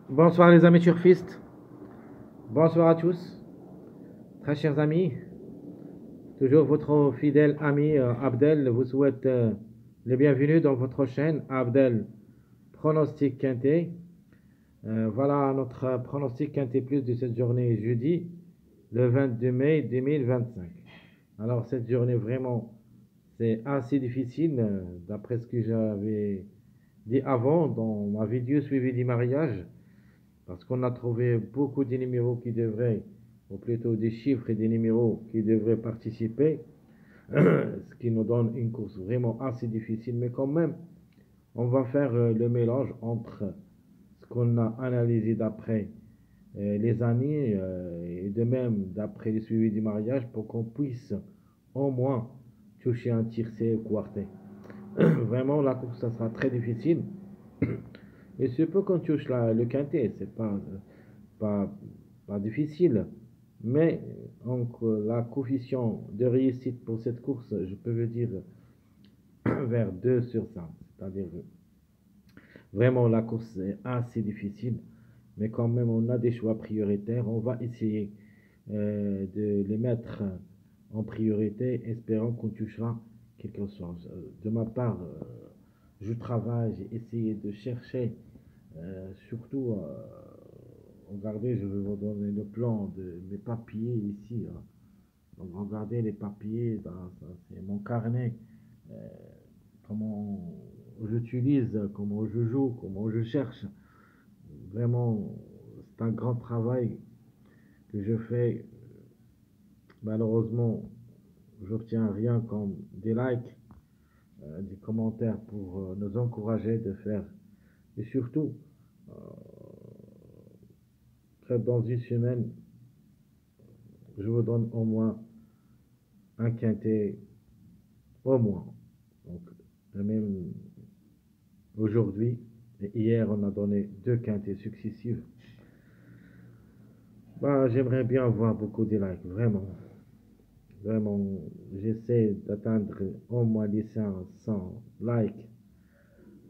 Bonsoir les amis turfistes, bonsoir à tous, très chers amis. Toujours votre fidèle ami Abdel vous souhaite les bienvenus dans votre chaîne Abdel Pronostic Quintet. Voilà notre pronostic Quintet Plus de cette journée jeudi, le 22 mai 2025. Alors cette journée vraiment, c'est assez difficile d'après ce que j'avais dit avant dans ma vidéo suivie du mariage. Parce qu'on a trouvé beaucoup de numéros qui devraient, ou plutôt des chiffres et des numéros qui devraient participer, ce qui nous donne une course vraiment assez difficile, mais quand même, on va faire le mélange entre ce qu'on a analysé d'après les années et de même d'après le suivi du mariage pour qu'on puisse au moins toucher un tiercé ou quartet. Vraiment, la course, ça sera très difficile. Et ce peu qu'on touche le quintet, c'est pas, pas difficile. Mais donc, la coefficient de réussite pour cette course, je peux le dire vers 2 sur 5. C'est-à-dire vraiment la course est assez difficile. Mais quand même, on a des choix prioritaires. On va essayer de les mettre en priorité, espérant qu'on touchera quelque chose. De ma part, je travaille, j'ai essayé de chercher, surtout regardez, je vais vous donner le plan de mes papiers ici, hein. Donc regardez les papiers, ben, c'est mon carnet, euh, comment j'utilise, comment je joue, comment je cherche. Vraiment, c'est un grand travail que je fais. Malheureusement, j'obtiens rien comme des likes, des commentaires pour nous encourager de faire. Et surtout, dans une semaine, je vous donne au moins un quintet, au moins. Donc, même aujourd'hui, et hier, on a donné deux quintets successifs. Bah, j'aimerais bien avoir beaucoup de likes, vraiment. Vraiment, j'essaie d'atteindre au moins les 500 likes,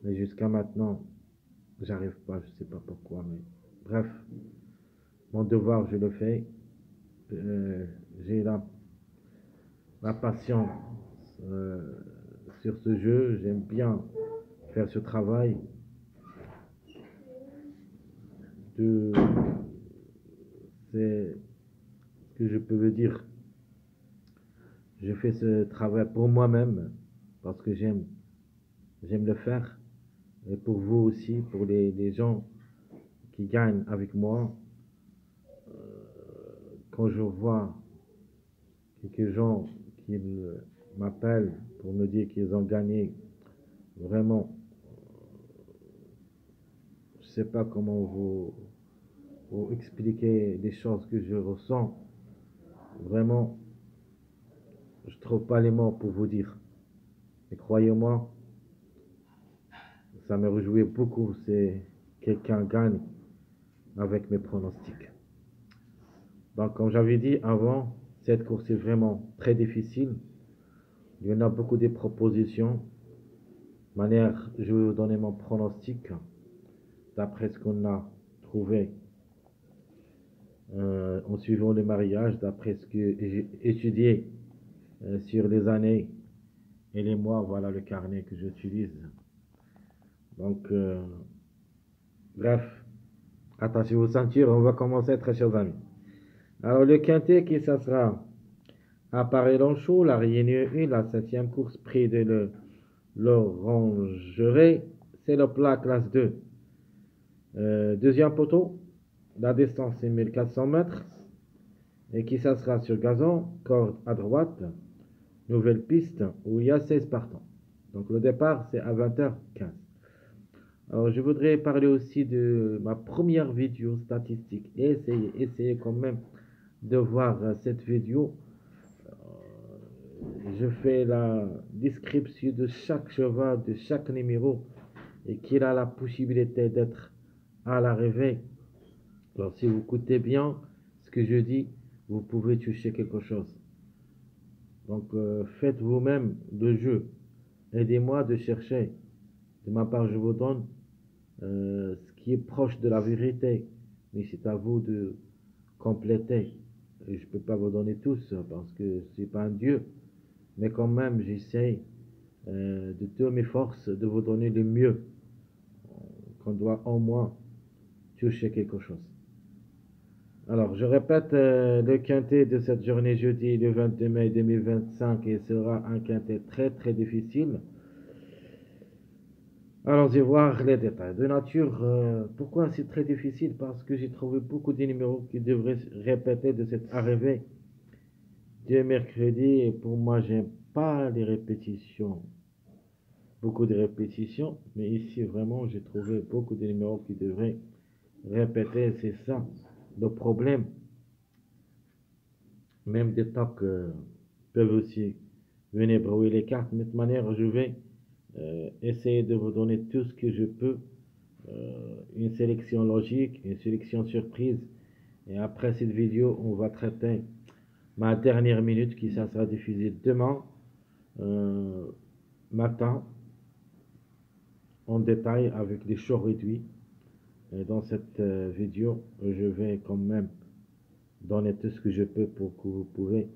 mais jusqu'à maintenant, j'arrive pas, je sais pas pourquoi, mais bref, mon devoir, je le fais. J'ai la patience euh, sur ce jeu, j'aime bien faire ce travail de, c'est ce que je peux vous dire. Je fais ce travail pour moi-même parce que j'aime le faire et pour vous aussi, pour les gens qui gagnent avec moi. Quand je vois quelques gens qui m'appellent pour me dire qu'ils ont gagné, vraiment, je sais pas comment vous expliquer les choses que je ressens. Vraiment, je trouve pas les mots pour vous dire. Et croyez-moi, ça me réjouit beaucoup si quelqu'un gagne avec mes pronostics. Donc, comme j'avais dit avant, cette course est vraiment très difficile. Il y en a beaucoup de propositions. De manière, je vais vous donner mon pronostic d'après ce qu'on a trouvé en suivant le mariage, d'après ce que j'ai étudié sur les années et les mois. Voilà le carnet que j'utilise. Donc, bref, attachez vos ceintures, on va commencer, très chers amis. Alors, le quintet qui ça sera à Paris-Lanchot, la Réunion 1, la septième course près de l'Orangerie, c'est le plat classe 2. Deuxième poteau, la distance est 1400 mètres. Et qui ça sera sur gazon, corde à droite, nouvelle piste où il y a 16 partants. Donc le départ c'est à 20h15. Alors je voudrais parler aussi de ma première vidéo statistique. Essayez quand même de voir cette vidéo. Je fais la description de chaque cheval, de chaque numéro et qu'il a la possibilité d'être à l'arrivée. Alors si vous écoutez bien ce que je dis, vous pouvez toucher quelque chose. Donc faites vous-même le jeu. Aidez-moi de chercher. De ma part, je vous donne ce qui est proche de la vérité. Mais c'est à vous de compléter. Et je ne peux pas vous donner tous parce que je ne suis pas un Dieu. Mais quand même, j'essaie de toutes mes forces de vous donner le mieux. Qu'on doit au moins toucher quelque chose. Alors, je répète, le quintet de cette journée jeudi, le 22 mai 2025, et sera un quintet très très difficile. Allons-y voir les détails. De nature, pourquoi c'est très difficile? Parce que j'ai trouvé beaucoup de numéros qui devraient se répéter de cette arrivée de mercredi, et pour moi, j'aime pas les répétitions. Beaucoup de répétitions, mais ici, vraiment, j'ai trouvé beaucoup de numéros qui devraient répéter, c'est ça le problème. Même des tocs peuvent aussi venir brouiller les cartes. De toute manière, je vais essayer de vous donner tout ce que je peux. Une sélection logique, une sélection surprise. Et après cette vidéo, on va traiter ma dernière minute qui ça sera diffusée demain matin en détail avec des shows réduits. Et dans cette vidéo, je vais quand même donner tout ce que je peux pour que vous pouvez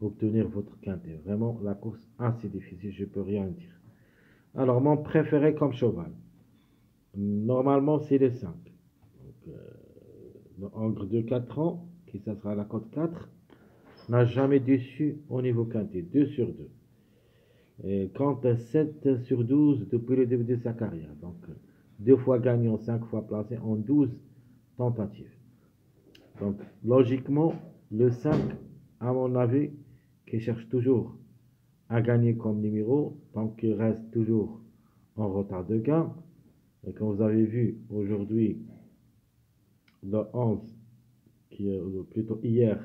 obtenir votre quintet. Vraiment, la course assez difficile, je peux rien dire. Alors, mon préféré comme cheval, normalement, c'est le 5. Donc, le Hongre de 4 ans, qui ça sera la cote 4, n'a jamais déçu au niveau quintet, 2 sur 2. Et compte 7 sur 12 depuis le début de sa carrière. Donc, 2 fois gagnant, 5 fois placé en 12 tentatives. Donc, logiquement, le 5, à mon avis, qui cherche toujours à gagner comme numéro, donc il reste toujours en retard de gain. Et comme vous avez vu aujourd'hui, le 11, plutôt hier,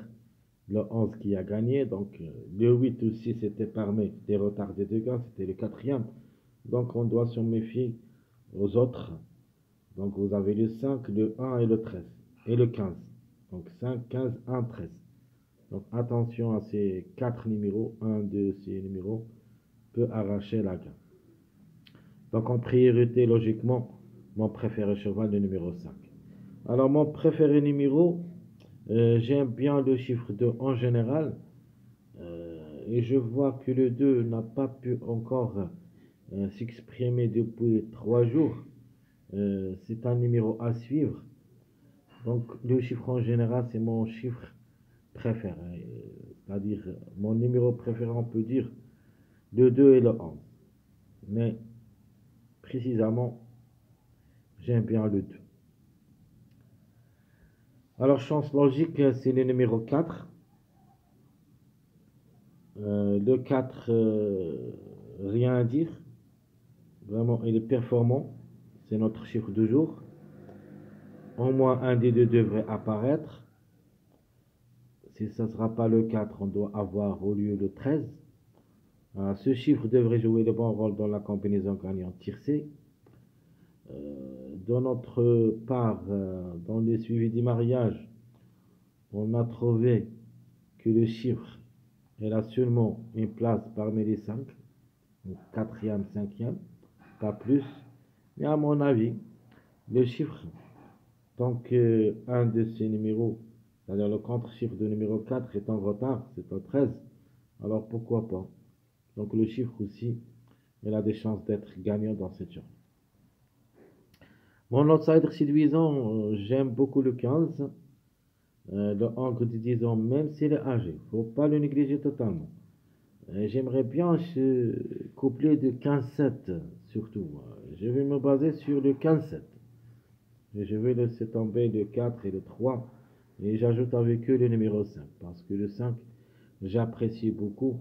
le 11 qui a gagné, donc le 8 aussi c'était parmi des retards de gains, c'était le quatrième. Donc on doit se méfier aux autres. Donc vous avez le 5, le 1 et le 13, et le 15. Donc 5, 15, 1, 13. Donc attention à ces 4 numéros, un de ces numéros peut arracher la gain. Donc en priorité, logiquement, mon préféré cheval, le numéro 5. Alors mon préféré numéro, j'aime bien le chiffre 2 en général. Et je vois que le 2 n'a pas pu encore s'exprimer depuis 3 jours. C'est un numéro à suivre. Donc le chiffre en général, c'est mon chiffre préféré. C'est-à-dire mon numéro préféré, on peut dire le 2 et le 11. Mais précisément, j'aime bien le 2. Alors, chance logique, c'est le numéro 4. Le 4, rien à dire. Vraiment, il est performant. C'est notre chiffre de jour. Au moins un des deux devrait apparaître. Si ça ne sera pas le 4, on doit avoir au lieu le 13. Ce chiffre devrait jouer le bon rôle dans la combinaison gagnante tiercée. De notre part, dans les suivis du mariage, on a trouvé que le chiffre, il a seulement une place parmi les 5, donc 4e, 5e, pas plus. Mais à mon avis, le chiffre, tant qu'un de ces numéros, c'est-à-dire le contre-chiffre de numéro 4 est en retard, c'est au 13, alors pourquoi pas. Donc le chiffre aussi, il a des chances d'être gagnant dans cette journée. Mon outsider séduisant, j'aime beaucoup le 15. Le Hongre de 10 ans, même s'il est âgé, il ne faut pas le négliger totalement. J'aimerais bien ce couplet de 15-7, surtout. Je vais me baser sur le 15-7. Et je vais laisser tomber le 4 et le 3. Et j'ajoute avec eux le numéro 5. Parce que le 5, j'apprécie beaucoup.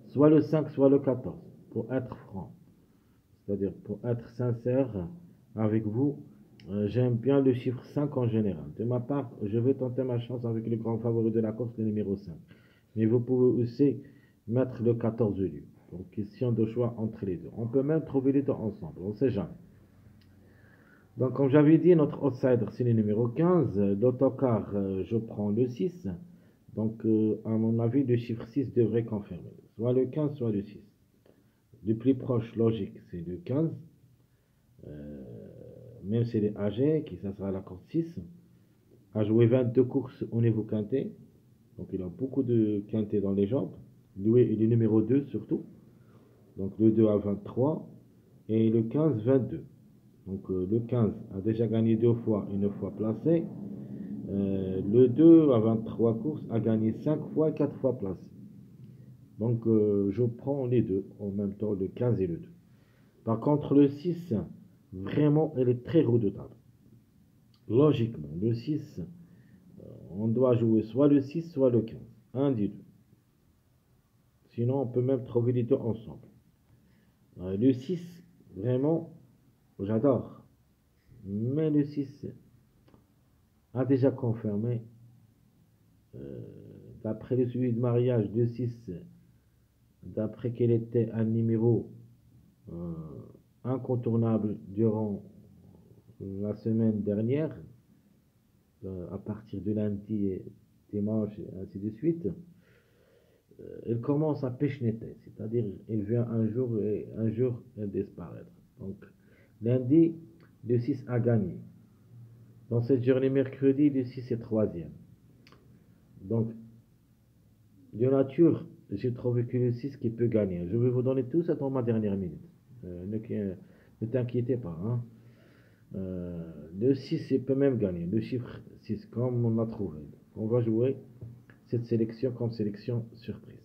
Soit le 5, soit le 14. Pour être franc. C'est-à-dire pour être sincère avec vous. J'aime bien le chiffre 5 en général. De ma part, je vais tenter ma chance avec le grand favori de la course, le numéro 5. Mais vous pouvez aussi mettre le 14 au lieu. Donc, question de choix entre les deux. On peut même trouver les deux ensemble, on ne sait jamais. Donc, comme j'avais dit, notre outsider, c'est le numéro 15. L'autocar, je prends le 6. Donc, à mon avis, le chiffre 6 devrait confirmer. Soit le 15, soit le 6. Le plus proche, logique, c'est le 15. même s'il est âgé, qui ça sera la corde 6, a joué 22 courses au niveau quintet. Donc il a beaucoup de quintet dans les jambes. Lui, il est numéro 2 surtout. Donc le 2 à 23 et le 15 22. Donc le 15 a déjà gagné 2 fois, une fois placé. Le 2 à 23 courses a gagné 5 fois et 4 fois placé. Donc je prends les deux en même temps, le 15 et le 2. Par contre le 6, vraiment, elle est très redoutable. Logiquement, le 6, on doit jouer soit le 6, soit le 15. Un des deux. Sinon, on peut même trouver les deux ensemble. Le 6, vraiment, j'adore. Mais le 6 a déjà confirmé, euh, d'après le suivi de mariage, le 6, d'après qu'elle était un numéro euh, incontournable durant la semaine dernière, à partir de lundi et dimanche et ainsi de suite, elle commence à pécheneter, c'est-à-dire elle vient un jour et un jour elle disparaître. Donc lundi, le 6 a gagné. Dans cette journée mercredi, le 6 est troisième. Donc de nature, j'ai trouvé que le 6 qui peut gagner. Je vais vous donner tout ça dans ma dernière minute. Ne t'inquiétez pas, hein. Le 6 il peut même gagner. Le chiffre 6 comme on l'a trouvé. On va jouer cette sélection comme sélection surprise.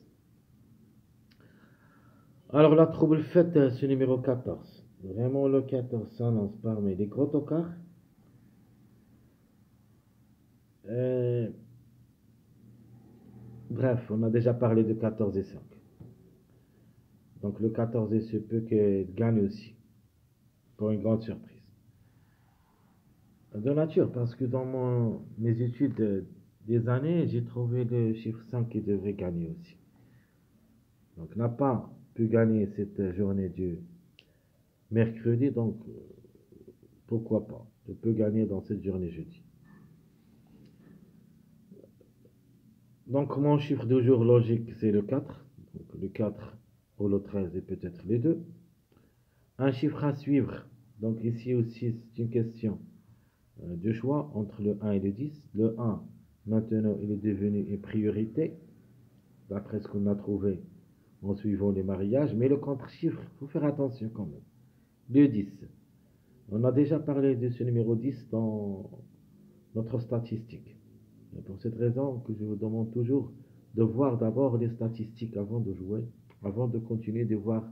Alors la trouble faite, ce numéro 14. Vraiment le 14 s'annonce parmi les gros tocards. Euh, Bref, on a déjà parlé de 14 et 5. Donc le 14 il se peut qu'elle gagne aussi. Pour une grande surprise. De nature, parce que dans mes études des années, j'ai trouvé le chiffre 5 qui devrait gagner aussi. Donc n'a pas pu gagner cette journée du mercredi, donc pourquoi pas. Je peux gagner dans cette journée jeudi. Donc mon chiffre de jour logique, c'est le 4. Donc le 4 ou le 13 et peut-être les deux. Un chiffre à suivre. Donc ici aussi, c'est une question de choix entre le 1 et le 10. Le 1, maintenant, il est devenu une priorité, d'après ce qu'on a trouvé en suivant les mariages. Mais le contre-chiffre, il faut faire attention quand même. Le 10. On a déjà parlé de ce numéro 10 dans notre statistique. C'est pour cette raison que je vous demande toujours de voir d'abord les statistiques avant de jouer, avant de continuer de voir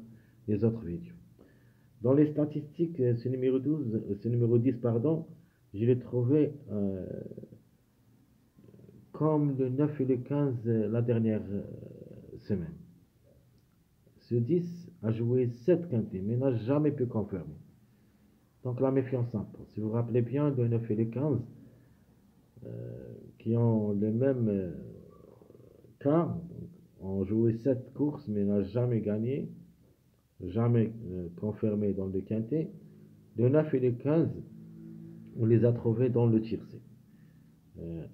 les autres vidéos. Dans les statistiques, ce numéro 10, pardon, je l'ai trouvé comme le 9 et le 15 la dernière semaine. Ce 10 a joué 7 quintés, mais n'a jamais pu confirmer. Donc la méfiance s'impose. Si vous vous rappelez bien, le 9 et le 15, qui ont le même cas, ont joué 7 courses, mais n'a jamais gagné, jamais confirmé dans le quintet. Le 9 et le 15, on les a trouvés dans le tiercé.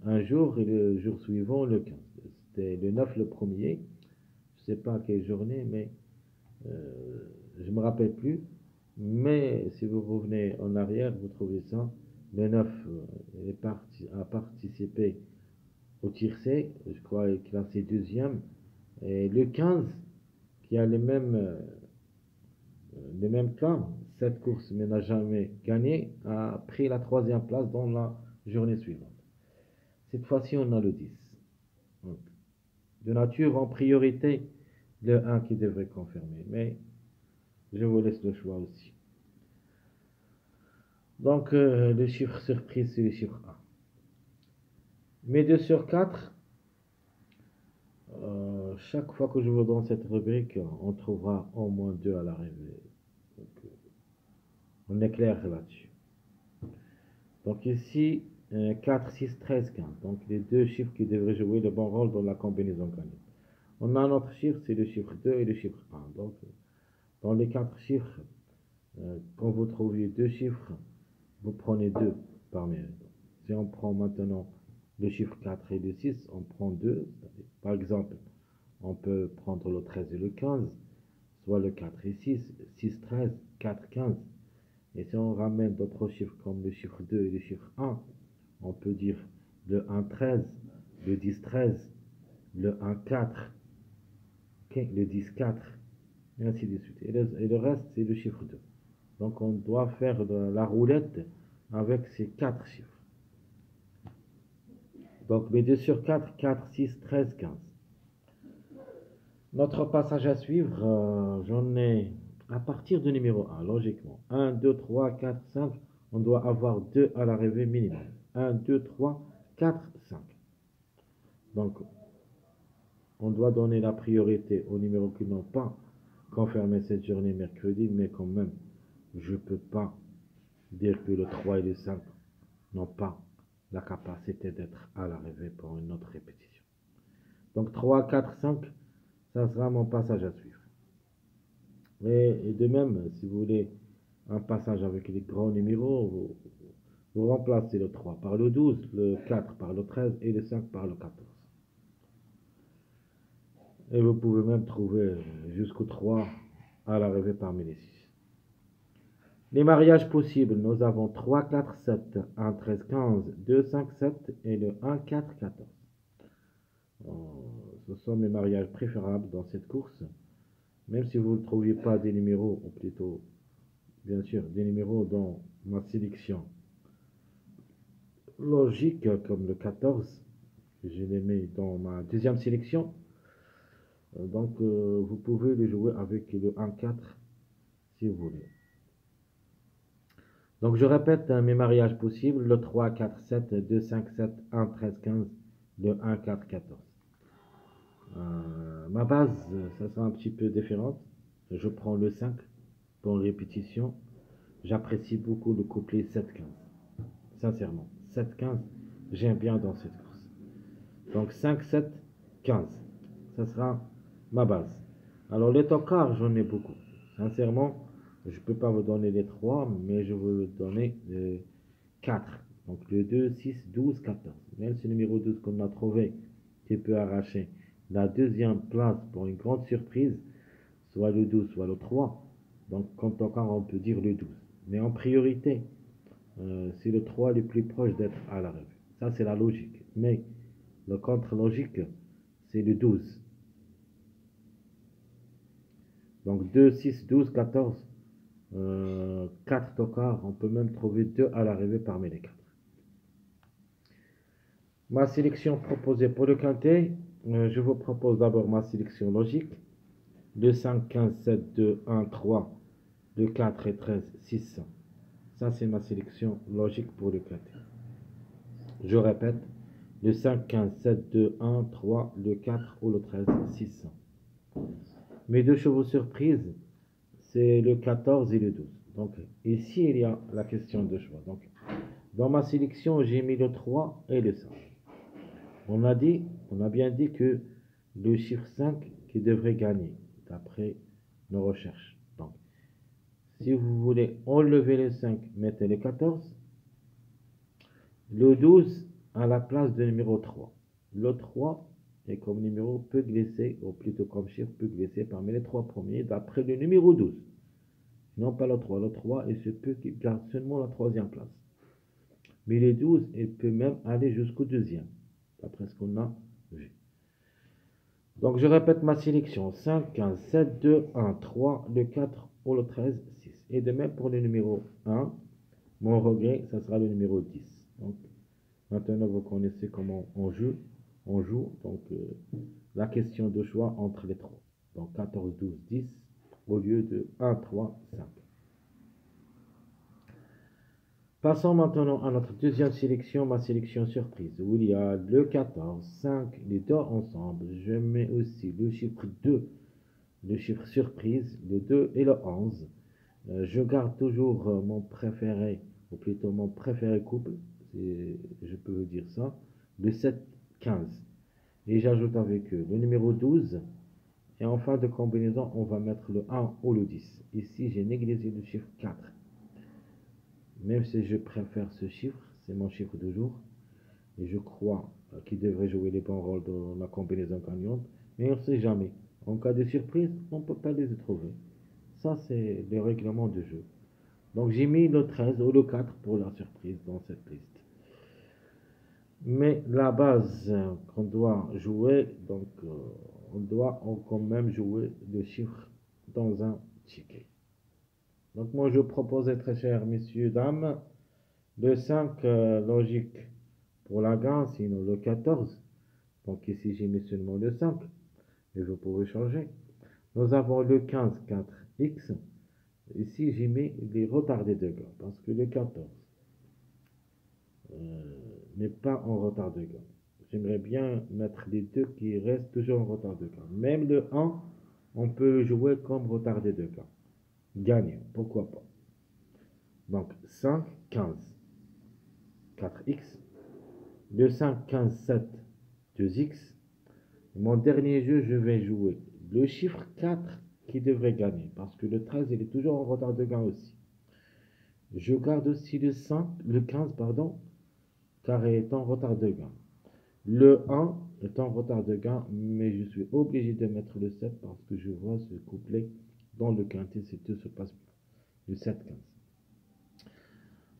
Un jour et le jour suivant, le 15. C'était le 9 le premier. Je ne sais pas à quelle journée, mais je ne me rappelle plus. Mais si vous revenez en arrière, vous trouvez ça. Le 9 a participé au tiercé, je crois, est classé deuxième. Et le 15, qui a les mêmes cas, 7 courses mais n'a jamais gagné, a pris la troisième place dans la journée suivante. Cette fois-ci, on a le 10. Donc, de nature, en priorité, le 1 qui devrait confirmer. Mais je vous laisse le choix aussi. Donc, le chiffre surprise, c'est le chiffre 1. Mais 2 sur 4, chaque fois que je vous donne cette rubrique, on trouvera au moins 2 à l'arrivée. Donc, on est clair là-dessus. Donc ici, 4, 6, 13, 15. Donc les deux chiffres qui devraient jouer le bon rôle dans la combinaison gagnante. On a un autre chiffre, c'est le chiffre 2 et le chiffre 1. Donc, dans les 4 chiffres, quand vous trouvez deux chiffres, vous prenez 2 parmi eux. Si on prend maintenant le chiffre 4 et le 6, on prend 2. Par exemple, on peut prendre le 13 et le 15, soit le 4 et 6, 6, 13, 4, 15. Et si on ramène d'autres chiffres comme le chiffre 2 et le chiffre 1, on peut dire le 1, 13, le 10, 13, le 1, 4, ok, le 10, 4, et ainsi de suite. Et le reste, c'est le chiffre 2. Donc on doit faire la roulette avec ces 4 chiffres. Donc mes 2 sur 4, 4, 6, 13, 15. Notre passage à suivre, j'en ai à partir du numéro 1, logiquement. 1, 2, 3, 4, 5. On doit avoir 2 à l'arrivée minimum. 1, 2, 3, 4, 5. Donc, on doit donner la priorité aux numéros qui n'ont pas confirmé cette journée mercredi, mais quand même, je ne peux pas dire que le 3 et le 5 n'ont pas la capacité d'être à l'arrivée pour une autre répétition. Donc 3, 4, 5, ça sera mon passage à suivre. Et de même, si vous voulez un passage avec les grands numéros, vous remplacez le 3 par le 12, le 4 par le 13 et le 5 par le 14. Et vous pouvez même trouver jusqu'au 3 à l'arrivée parmi les 6. Les mariages possibles, nous avons 3, 4, 7, 1, 13, 15, 2, 5, 7 et le 1, 4, 14. Ce sont mes mariages préférables dans cette course. Même si vous ne trouviez pas des numéros, ou plutôt, bien sûr, des numéros dans ma sélection logique, comme le 14, que je l'ai mis dans ma deuxième sélection. Donc, vous pouvez le jouer avec le 1-4 si vous voulez. Donc, je répète mes mariages possibles, le 3, 4, 7, 2, 5, 7, 1, 13, 15, le 1, 4, 14. Ma base, ça sera un petit peu différente. Je prends le 5 pour répétition. J'apprécie beaucoup le couplet 7-15. Sincèrement, 7-15, j'aime bien dans cette course. Donc 5, 7, 15. Ça sera ma base. Alors les tocards, j'en ai beaucoup. Sincèrement, je ne peux pas vous donner les 3, mais je vais vous donner 4. Donc le 2, 6, 12, 14. Même ce numéro 12 qu'on a trouvé, qui peut arracher la deuxième place pour une grande surprise, soit le 12, soit le 3. Donc comme tocard, on peut dire le 12. Mais en priorité, c'est le 3 le plus proche d'être à la revue. Ça, c'est la logique. Mais le contre-logique, c'est le 12. Donc 2, 6, 12, 14, 4 tocards, on peut même trouver 2 à l'arrivée parmi les 4. Ma sélection proposée pour le quintet, je vous propose d'abord ma sélection logique. 2, 5, 15, 7, 2, 1, 3, 2, 4 et 13, 6. Ça, c'est ma sélection logique pour le quintet. Je répète, le 5, 15, 7, 2, 1, 3, le 4 ou le 13, 6. Mes deux chevaux surprises, c'est le 14 et le 12. Donc, ici, il y a la question de choix. Donc, dans ma sélection, j'ai mis le 3 et le 5. On a bien dit que le chiffre 5 qui devrait gagner, d'après nos recherches. Donc, si vous voulez enlever le 5, mettez le 14. Le 12 à la place du numéro 3. Le 3 et comme numéro peut glisser, ou plutôt comme chiffre peut glisser parmi les 3 premiers d'après le numéro 12. Non pas le 3. Le 3, il se peut qu'il garde seulement la troisième place. Mais les 12, il peut même aller jusqu'au deuxième, d'après ce qu'on a vu. Donc je répète ma sélection. 5, 15, 7, 2, 1, 3, le 4 ou le 13, 6. Et de même pour le numéro 1, mon regret, ça sera le numéro 10. Donc maintenant vous connaissez comment on joue. Donc la question de choix entre les 3. Donc 14, 12, 10 au lieu de 1, 3, 5. Passons maintenant à notre deuxième sélection, ma sélection surprise, où il y a le 14, 5, les deux ensemble. Je mets aussi le chiffre 2, le chiffre surprise, le 2 et le 11. Je garde toujours mon préféré, ou plutôt mon préféré couple, si je peux vous dire ça, le 7, 15. Et j'ajoute avec eux le numéro 12. Et en fin de combinaison, on va mettre le 1 ou le 10. Ici, j'ai négligé le chiffre 4. Même si je préfère ce chiffre, c'est mon chiffre de jour. Et je crois qu'il devrait jouer les bons rôles dans la combinaison gagnante. Mais on ne sait jamais. En cas de surprise, on ne peut pas les trouver. Ça, c'est le règlement du jeu. Donc j'ai mis le 13 ou le 4 pour la surprise dans cette liste. Mais la base qu'on doit jouer, donc on doit quand même jouer le chiffre dans un ticket. Donc moi je proposais très cher messieurs, dames, le 5 logique pour la gain, sinon le 14. Donc ici j'ai mis seulement le 5 et vous pouvez changer. Nous avons le 15 4x. Ici j'ai mis les retardés de gain parce que le 14 n'est pas en retard de gain. J'aimerais bien mettre les deux qui restent toujours en retard de gain. Même le 1, on peut le jouer comme retardé de gain. Gagnant, pourquoi pas. Donc 5, 15, 4x. Le 5, 15, 7, 2x. Mon dernier jeu, je vais jouer le chiffre 4 qui devrait gagner. Parce que le 13, il est toujours en retard de gain aussi. Je garde aussi le 15, pardon, car il est en retard de gain. Le 1 est en retard de gain, mais je suis obligé de mettre le 7 parce que je vois ce couplet dans le quintet si tout se passe bien. Le 7-15.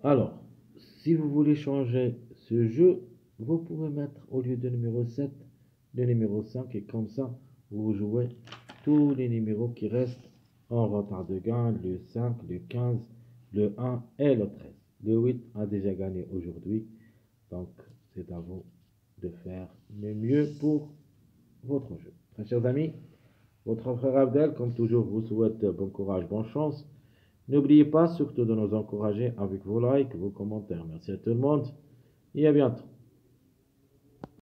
Alors, si vous voulez changer ce jeu, vous pouvez mettre au lieu de numéro 7, le numéro 5 et comme ça, vous jouez tous les numéros qui restent en retard de gain, le 5, le 15, le 1 et le 13. Le 8 a déjà gagné aujourd'hui, donc c'est à vous de faire le mieux pour votre jeu. Très chers amis, votre frère Abdel, comme toujours, vous souhaite bon courage, bonne chance. N'oubliez pas surtout de nous encourager avec vos likes, vos commentaires. Merci à tout le monde et à bientôt.